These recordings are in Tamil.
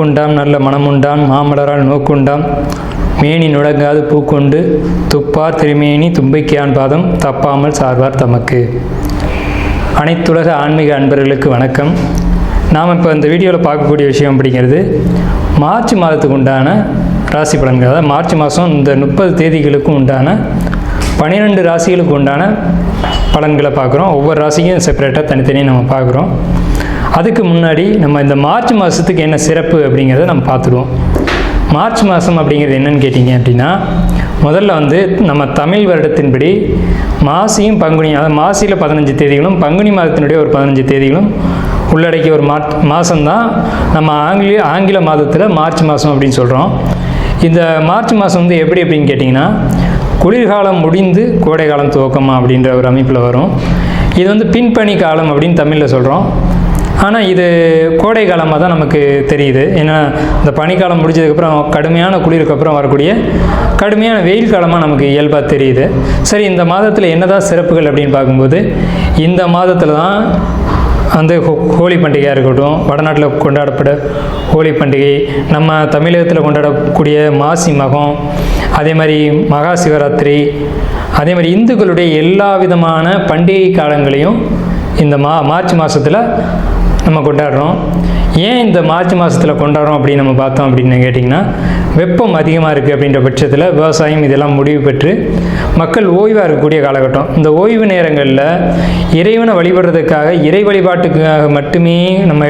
வாக்குண்டாம் நல்ல மனமுண்டாம் மாமலரால் நோக்குண்டாம் மேனி நுடங்காது பூக்கொண்டு துப்பார் திருமேனி தும்பிக்கையான் பாதம் தப்பாமல் சார்வார் தமக்கு. அனைத்துலக ஆன்மீக அன்பர்களுக்கு வணக்கம். நாம் இப்போ இந்த வீடியோவில் பார்க்கக்கூடிய விஷயம் அப்படிங்கிறது மார்ச் மாதத்துக்கு உண்டான ராசி பலன்கள். அதாவது மார்ச் மாதம் இந்த 30 தேதிகளுக்கும் உண்டான 12 ராசிகளுக்கு உண்டான பலன்களை பார்க்குறோம். ஒவ்வொரு ராசிக்கும் செப்பரேட்டாக தனித்தனியாக நம்ம பார்க்குறோம். அதுக்கு முன்னாடி நம்ம இந்த மார்ச் மாதத்துக்கு என்ன சிறப்பு அப்படிங்கிறத நம்ம பார்த்துருவோம். மார்ச் மாதம் அப்படிங்கிறது என்னன்னு கேட்டிங்க அப்படின்னா, முதல்ல நம்ம தமிழ் வருடத்தின்படி மாசியும் பங்குனி, அதாவது மாசியில் 15 தேதிகளும் பங்குனி மாதத்தினுடைய ஒரு 15 தேதிகளும் உள்ளடக்கிய ஒரு மாதம்தான் நம்ம ஆங்கில மாதத்தில் மார்ச் மாதம் அப்படின்னு சொல்கிறோம். இந்த மார்ச் மாதம் எப்படி அப்படின்னு கேட்டிங்கன்னா, குளிர்காலம் முடிந்து கோடை காலம் துவக்கமா அப்படின்ற ஒரு அமைப்பில் வரும். இது பின்பனி காலம் அப்படின்னு தமிழில் சொல்கிறோம். ஆனால் இது கோடை காலமாக தான் நமக்கு தெரியுது. ஏன்னா இந்த பனிக்காலம் முடிஞ்சதுக்கப்புறம் கடுமையான குளிருக்கு அப்புறம் வரக்கூடிய கடுமையான வெயில் காலமாக நமக்கு இயல்பாக தெரியுது. சரி, இந்த மாதத்தில் என்னதான் சிறப்புகள் அப்படின்னு பார்க்கும்போது, இந்த மாதத்தில் தான் ஹோலி பண்டிகையாக இருக்கட்டும், வடநாட்டில் கொண்டாடப்பட ஹோலி பண்டிகை, நம்ம தமிழகத்தில் கொண்டாடக்கூடிய மாசி மகம், அதே மாதிரி மகா சிவராத்திரி, அதே மாதிரி இந்துக்களுடைய எல்லா விதமான பண்டிகை காலங்களையும் இந்த மார்ச் மாதத்தில் நம்ம கொண்டாடுறோம். ஏன் இந்த மார்ச் மாதத்தில் கொண்டாடுறோம் அப்படின்னு நம்ம பார்த்தோம் அப்படின்னு கேட்டிங்கன்னா, வெப்பம் அதிகமாக இருக்குது அப்படின்ற பட்சத்தில் விவசாயம் இதெல்லாம் முடிவு பெற்று மக்கள் ஓய்வாக இருக்கக்கூடிய காலகட்டம். இந்த ஓய்வு நேரங்களில் இறைவனை வழிபடுறதுக்காக, இறை வழிபாட்டுக்காக மட்டுமே நம்ம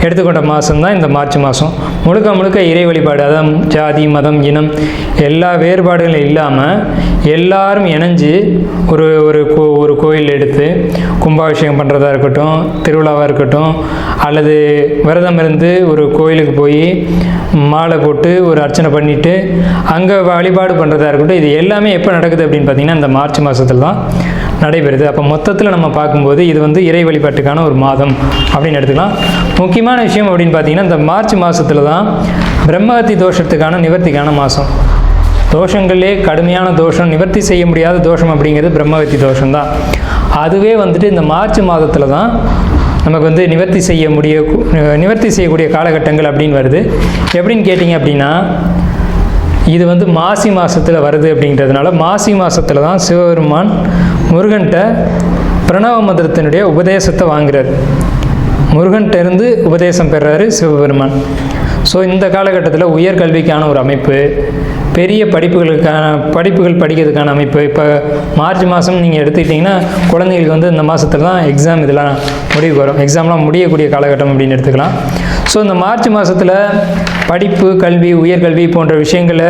எடுத்துக்கொண்ட மாதம் தான் இந்த மார்ச் மாதம். முழுக்க முழுக்க இறை வழிபாடு, அதான் ஜாதி மதம் இனம் எல்லா வேறுபாடுகளும் இல்லாமல் எல்லாரும் இணைஞ்சு ஒரு கோயில் எடுத்து கும்பாபிஷேகம் பண்ணுறதா இருக்கட்டும், திருவிழாவாக இருக்கட்டும், அல்லது விரதம் இருந்து ஒரு கோயிலுக்கு போய் மாலை போட்டு ஒரு அர்ச்சனை பண்ணிவிட்டு அங்கே வழிபாடு பண்ணுறதா இருக்கட்டும், இது எல்லாமே எப்போ நடக்குது அப்படின்னு பார்த்திங்கன்னா இந்த மார்ச் மாதத்தில் தான் நடைபெறுது. அப்போ மொத்தத்தில் நம்ம பார்க்கும்போது இது இறை வழிபாட்டுக்கான ஒரு மாதம் அப்படின்னு எடுத்துக்கலாம். முக்கியமான விஷயம் அப்படின்னு பார்த்திங்கன்னா, இந்த மார்ச் மாதத்தில் தான் பிரம்மஹத்தி தோஷத்துக்கான நிவர்த்திக்கான மாதம். தோஷங்களே கடுமையான தோஷம், நிவர்த்தி செய்ய முடியாத தோஷம் அப்படிங்கிறது பிரம்மஹத்தி தோஷம் தான். அதுவே இந்த மார்ச் மாதத்தில் தான் நமக்கு நிவர்த்தி செய்யக்கூடிய காலகட்டங்கள் அப்படின்னு வருது. எப்படின்னு கேட்டிங்க அப்படின்னா, இது மாசி மாதத்தில் வருது அப்படிங்கிறதுனால மாசி மாதத்தில் தான் சிவபெருமான் முருகன்கிட்ட பிரணவ மந்திரத்தினுடைய உபதேசத்தை வாங்குறாரு. முருகன்கிட்ட இருந்து உபதேசம் பெறாரு சிவபெருமான். ஸோ இந்த காலகட்டத்தில் உயர்கல்விக்கான ஒரு அமைப்பு, பெரிய படிப்புகள் படிக்கிறதுக்கான அமைப்பு. இப்போ மார்ச் மாதம் நீங்கள் எடுத்துக்கிட்டிங்கன்னா குழந்தைங்களுக்கு இந்த மாதத்தில் தான் எக்ஸாம் இதெல்லாம் முடிவுக்கு வரும். எக்ஸாம்லாம் முடியக்கூடிய காலகட்டம் அப்படின்னு எடுத்துக்கலாம். ஸோ இந்த மார்ச் மாதத்தில் படிப்பு, கல்வி, உயர்கல்வி போன்ற விஷயங்களை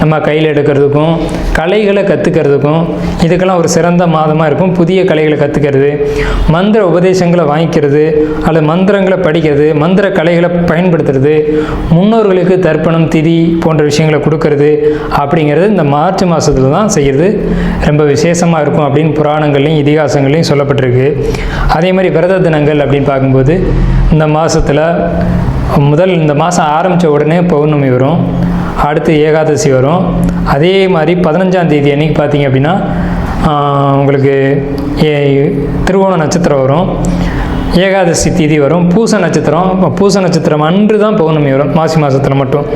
நம்ம கையில் எடுக்கிறதுக்கும் கலைகளை கற்றுக்கிறதுக்கும் இதுக்கெல்லாம் ஒரு சிறந்த மாதமாக இருக்கும். புதிய கலைகளை கற்றுக்கிறது, மந்திர உபதேசங்களை வாங்கிக்கிறது, அல்லது மந்திரங்களை படிக்கிறது, மந்திர கலைகளை பயன்படுத்துறது, முன்னோர்களுக்கு தர்ப்பணம் திதி போன்ற விஷயங்களை கொடுக்கறது அப்படிங்கிறது இந்த மார்ச் மாதத்தில் தான் செய்கிறது ரொம்ப விசேஷமாக இருக்கும் அப்படின்னு புராணங்கள்லையும் இதிகாசங்கள்லையும் சொல்லப்பட்டிருக்கு. அதே மாதிரி விரத தினங்கள் அப்படின்னு பார்க்கும்போது இந்த மாதத்தில் இந்த மாதம் ஆரம்பித்த உடனே பௌர்ணமி வரும், அடுத்து ஏகாதசி வரும். அதே மாதிரி 15ஆம் தேதி அன்றைக்கி பார்த்திங்க அப்படின்னா உங்களுக்கு திருவோண நட்சத்திரம் வரும், ஏகாதசி திதி வரும், பூச நட்சத்திரம் அன்று தான் பௌர்ணமி வரும் மாசி மாதத்தில் மட்டும்.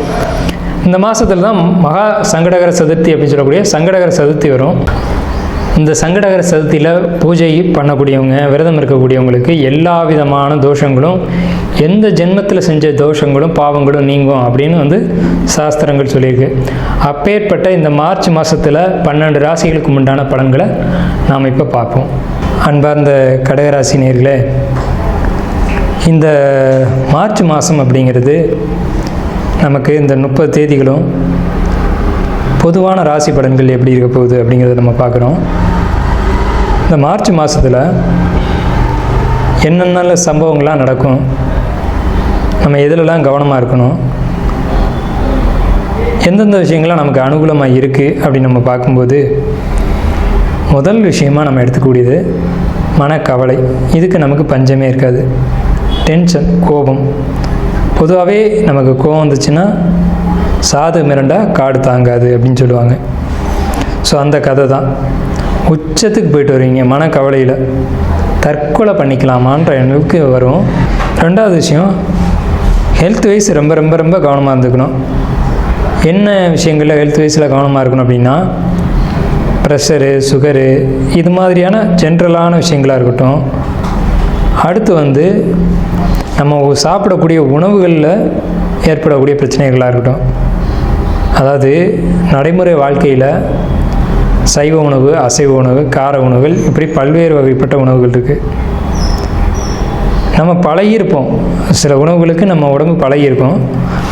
இந்த மாதத்தில் தான் மகா சங்கடகர சதுர்த்தி அப்படின்னு சொல்லக்கூடிய சங்கடகர சதுர்த்தி வரும். இந்த சங்கடகர சதுர்த்தியில் பூஜை பண்ணக்கூடியவங்க, விரதம் இருக்கக்கூடியவங்களுக்கு எல்லா விதமான தோஷங்களும், எந்த ஜென்மத்தில் செஞ்ச தோஷங்களும் பாவங்களும் நீங்கும் அப்படின்னு சாஸ்திரங்கள் சொல்லியிருக்கு. அப்பேற்பட்ட இந்த மார்ச் மாதத்தில் 12 ராசிகளுக்கு உண்டான பலன்களை நாம் இப்போ பார்ப்போம். அன்பார்ந்த கடகராசி நேயர்களே, இந்த மார்ச் மாதம் அப்படிங்கிறது நமக்கு இந்த 30 தேதிகளும் பொதுவான ராசி பலன்கள் எப்படி இருக்க போகுது அப்படிங்கிறத நம்ம பார்க்குறோம். இந்த மார்ச் மாதத்தில் என்னென்ன சம்பவங்கள்லாம் நடக்கும், நம்ம எதிலெல்லாம் கவனமாக இருக்கணும், எந்தெந்த விஷயங்கள்லாம் நமக்கு அனுகூலமாக இருக்குது அப்படின்னு நம்ம பார்க்கும்போது, முதல் விஷயமாக நம்ம எடுத்துக்கூடியது மனக்கவலை. இதுக்கு நமக்கு பஞ்சமே இருக்காது. டென்ஷன், கோபம். பொதுவாகவே நமக்கு கோபம் வந்துச்சுன்னா சாது மிரண்டா காடு தாங்காது அப்படின்னு சொல்லுவாங்க. ஸோ அந்த கதை தான். உச்சத்துக்கு போயிட்டு வருவீங்க மனக்கவலையில், தற்கொலை பண்ணிக்கலாமான்ற அளவுக்கு வரும். ரெண்டாவது விஷயம், ஹெல்த் வைஸ் ரொம்ப ரொம்ப ரொம்ப கவனமாக இருந்துக்கணும். என்ன விஷயங்களில் ஹெல்த் வைஸில் கவனமாக இருக்கணும் அப்படின்னா, ப்ரெஷரு, சுகரு, இது மாதிரியான ஜென்ரலான விஷயங்களாக இருக்கட்டும். அடுத்து வந்து நம்ம சாப்பிடக்கூடிய உணவுகளில் ஏற்படக்கூடிய பிரச்சனைகளாக இருக்கட்டும். அதாவது நடைமுறை வாழ்க்கையில் சைவ உணவு, அசைவ உணவு, கார உணவுகள், இப்படி பல்வேறு வகைப்பட்ட உணவுகள் இருக்குது. நம்ம பழகியிருப்போம், சில உணவுகளுக்கு நம்ம உடம்பு பழகியிருக்கும்.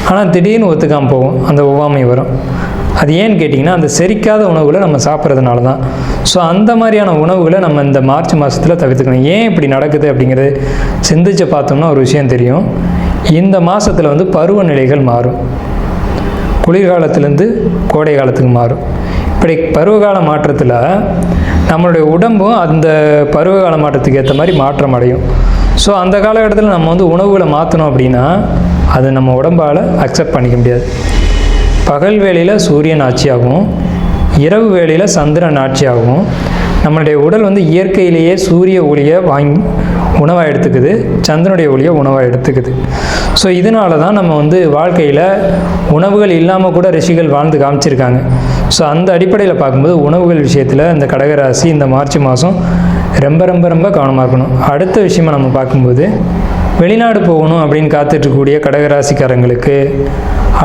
ஆனால் திடீர்னு ஒத்துக்காமல் போகும், அந்த ஒவ்வாமை வரும். அது ஏன்னு கேட்டிங்கன்னா, அந்த செரிக்காத உணவுகளை நம்ம சாப்பிட்றதுனால தான். ஸோ அந்த மாதிரியான உணவுகளை நம்ம இந்த மார்ச் மாதத்தில் தவிர்த்துக்கணும். ஏன் இப்படி நடக்குது அப்படிங்கிறது சிந்திச்சு பார்த்தோம்னா ஒரு விஷயம் தெரியும். இந்த மாதத்தில் வந்து பருவநிலைகள் மாறும். குளிர்காலத்திலேருந்து கோடை காலத்துக்கு மாறும். இப்படி பருவகால மாற்றத்தில் நம்மளுடைய உடம்பும் அந்த பருவகால மாற்றத்துக்கு ஏற்ற மாதிரி மாற்றம் அடையும். ஸோ அந்த காலகட்டத்தில் நம்ம வந்து உணவுகளை மாற்றணும் அப்படின்னா அது நம்ம உடம்பால் அக்செப்ட் பண்ணிக்க முடியாது. பகல் வேளையில் சூரியன் ஆட்சியாகும், இரவு வேளையில் சந்திரன் ஆட்சியாகும். நம்மளுடைய உடல் வந்து இயற்கையிலேயே சூரிய ஒளியை உணவாக எடுத்துக்குது, சந்திரனுடைய ஒளியை உணவாக எடுத்துக்குது. ஸோ இதனால தான் நம்ம வந்து வாழ்க்கையில் உணவுகள் இல்லாமல் கூட ரிஷிகள் வாழ்ந்து காமிச்சிருக்காங்க. ஸோ அந்த அடிப்படையில் பார்க்கும்போது உணவுகள் விஷயத்தில் இந்த கடகராசி இந்த மார்ச் மாதம் ரொம்ப ரொம்ப ரொம்ப கவனமாக இருக்கணும். அடுத்த விஷயமா நம்ம பார்க்கும்போது, வெளிநாடு போகணும் அப்படின்னு காத்துட்ருக்கக்கூடிய கடகராசிக்காரங்களுக்கு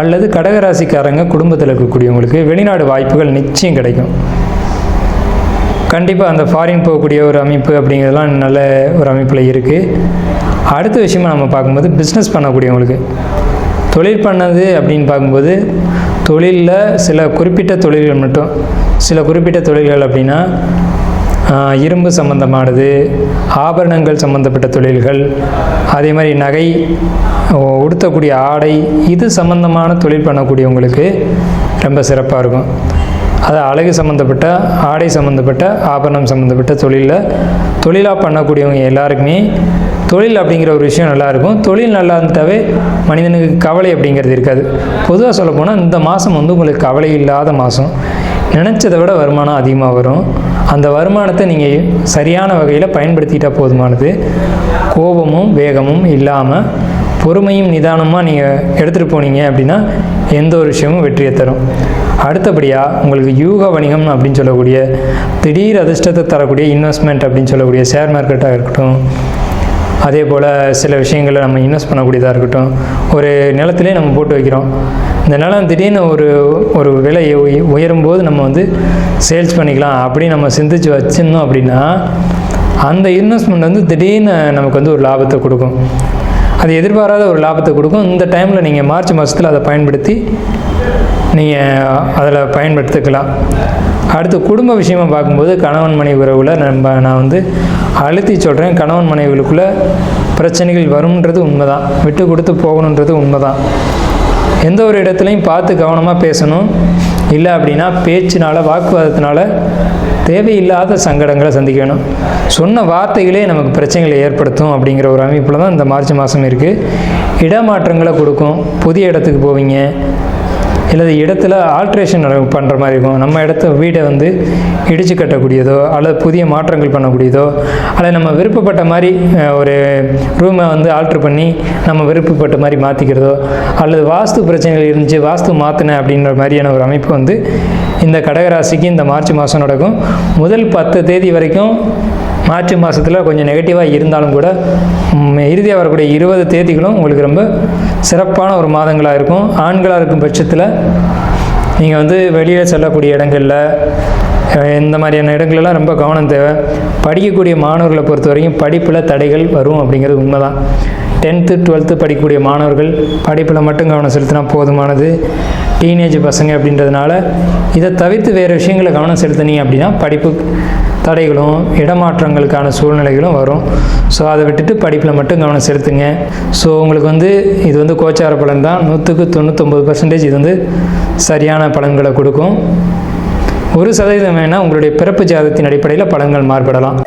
அல்லது கடகராசிக்காரங்க குடும்பத்தில் இருக்கக்கூடியவங்களுக்கு வெளிநாடு வாய்ப்புகள் நிச்சயம் கிடைக்கும். கண்டிப்பாக அந்த ஃபாரின் போகக்கூடிய ஒரு அமைப்பு அப்படிங்கிறதுலாம் நல்ல ஒரு அமைப்பில் இருக்குது. அடுத்த விஷயமா நம்ம பார்க்கும்போது, பிஸ்னஸ் பண்ணக்கூடியவங்களுக்கு தொழில் பண்ணது அப்படின்னு பார்க்கும்போது, தொழிலில் சில குறிப்பிட்ட தொழில்கள் மட்டும், சில குறிப்பிட்ட தொழில்கள் அப்படின்னா இரும்பு சம்பந்தமானது, ஆபரணங்கள் சம்பந்தப்பட்ட தொழில்கள், அதே மாதிரி நகை, உடுத்தக்கூடிய ஆடை, இது சம்பந்தமான தொழில் பண்ணக்கூடியவங்களுக்கு ரொம்ப சிறப்பாக இருக்கும். அது அழகு சம்மந்தப்பட்ட, ஆடை சம்மந்தப்பட்ட, ஆபரணம் சம்மந்தப்பட்ட தொழிலாக பண்ணக்கூடியவங்க எல்லாருக்குமே தொழில் அப்படிங்கிற ஒரு விஷயம் நல்லாயிருக்கும். தொழில் நல்லா இருந்துட்டாவே மனிதனுக்கு கவலை அப்படிங்கிறது இருக்காது. பொதுவாக சொல்லப்போனால் இந்த மாதம் வந்து உங்களுக்கு கவலை இல்லாத மாதம். நினச்சதை விட வருமானம் அதிகமாக வரும். அந்த வருமானத்தை நீங்கள் சரியான வகையில் பயன்படுத்திட்டால் போதுமானது. கோபமும் வேகமும் இல்லாமல் பொறுமையும் நிதானமாக நீங்கள் எடுத்துகிட்டு போனீங்க அப்படின்னா எந்த ஒரு விஷயமும் வெற்றியை தரும். அடுத்தபடியாக உங்களுக்கு யூக வணிகம் அப்படின்னு சொல்லக்கூடிய திடீர் அதிர்ஷ்டத்தை தரக்கூடிய இன்வெஸ்ட்மெண்ட் அப்படின்னு சொல்லக்கூடிய ஷேர் மார்க்கெட்டாக இருக்கட்டும், அதே போல் சில விஷயங்களை நம்ம இன்வெஸ்ட் பண்ணக்கூடியதாக இருக்கட்டும். ஒரு நிலத்திலே நம்ம போட்டு வைக்கிறோம், இந்த நிலம் திடீர்னு ஒரு விலை உயரும்போது நம்ம வந்து சேல்ஸ் பண்ணிக்கலாம் அப்படின்னு நம்ம சிந்திச்சு வச்சிருந்தோம் அப்படின்னா அந்த இன்வெஸ்ட்மெண்ட் வந்து திடீர்னு நமக்கு வந்து ஒரு லாபத்தை கொடுக்கும். அது எதிர்பாராத ஒரு லாபத்தை கொடுக்கும். இந்த டைமில் நீங்கள் மார்ச் மாதத்தில் அதை பயன்படுத்தி நீங்கள் அதில் பயன்படுத்திக்கலாம். அடுத்து குடும்ப விஷயமாக பார்க்கும்போது, கணவன் மனைவி உறவில் நான் வந்து அழுத்தி சொல்கிறேன், கணவன் மனைவிகளுக்குள்ளே பிரச்சனைகள் வரும்ன்றது உண்மை தான், விட்டு கொடுத்து போகணுன்றது உண்மை தான். எந்த ஒரு இடத்துலையும் பார்த்து கவனமாக பேசணும். இல்லை அப்படின்னா பேச்சினால், வாக்குவாதத்தினால தேவையில்லாத சங்கடங்களை சந்திக்கணும். சொன்ன வார்த்தைகளே நமக்கு பிரச்சனைகளை ஏற்படுத்தும் அப்படிங்கிற ஒரு அமைப்பில் தான் இந்த மார்ச் மாதம் இருக்குது. இடமாற்றங்களை கொடுக்கும். புதிய இடத்துக்கு போவீங்க, இல்லை இடத்துல ஆல்ட்ரேஷன் பண்ணுற மாதிரி இருக்கும். நம்ம வீடை வந்து இடித்து கட்டக்கூடியதோ அல்லது புதிய மாற்றங்கள் பண்ணக்கூடியதோ, அல்லது நம்ம விருப்பப்பட்ட மாதிரி ஒரு ரூமை வந்து ஆல்ட்ரு பண்ணி நம்ம விருப்பப்பட்ட மாதிரி மாற்றிக்கிறதோ, அல்லது வாஸ்து பிரச்சனைகள் இருந்துச்சு வாஸ்து மாற்றினேன் அப்படின்ற மாதிரியான ஒரு அமைப்பு வந்து இந்த கடகராசிக்கு இந்த மார்ச் மாதம் நடக்கும். முதல் 10 தேதி வரைக்கும் மார்ச் மாதத்தில் கொஞ்சம் நெகட்டிவாக இருந்தாலும் கூட இறுதியாக வரக்கூடிய 20 தேதிகளும் உங்களுக்கு ரொம்ப சிறப்பான ஒரு மாதங்களாக இருக்கும். ஆண்களாக இருக்கும் பட்சத்தில் நீங்கள் வந்து வெளியில் செல்லக்கூடிய இடங்களில் இந்த மாதிரியான இடங்களெல்லாம் ரொம்ப கவனம் தேவை. படிக்கக்கூடிய மாணவர்களை பொறுத்த வரைக்கும் படிப்பில் தடைகள் வரும் அப்படிங்கிறது உண்மை தான். 10th 12th படிக்கக்கூடிய மாணவர்கள் படிப்பில் மட்டும் கவனம் செலுத்தினா போதுமானது. டீனேஜ் பசங்க அப்படின்றதுனால இதை தவிர்த்து வேறு விஷயங்களை கவனம் செலுத்தினீங்க அப்படின்னா படிப்பு தடைகளும் இடமாற்றங்களுக்கான சூழ்நிலைகளும் வரும். ஸோ அதை விட்டுட்டு படிப்பில் மட்டும் கவனம் செலுத்துங்க. ஸோ உங்களுக்கு வந்து இது வந்து கோச்சார பலன் தான். 100க்கு 99% இது வந்து சரியான பலன்களை கொடுக்கும். 1% வேணால் உங்களுடைய பிறப்பு ஜாதகத்தின் அடிப்படையில் பலன்கள் மாறுபடலாம்.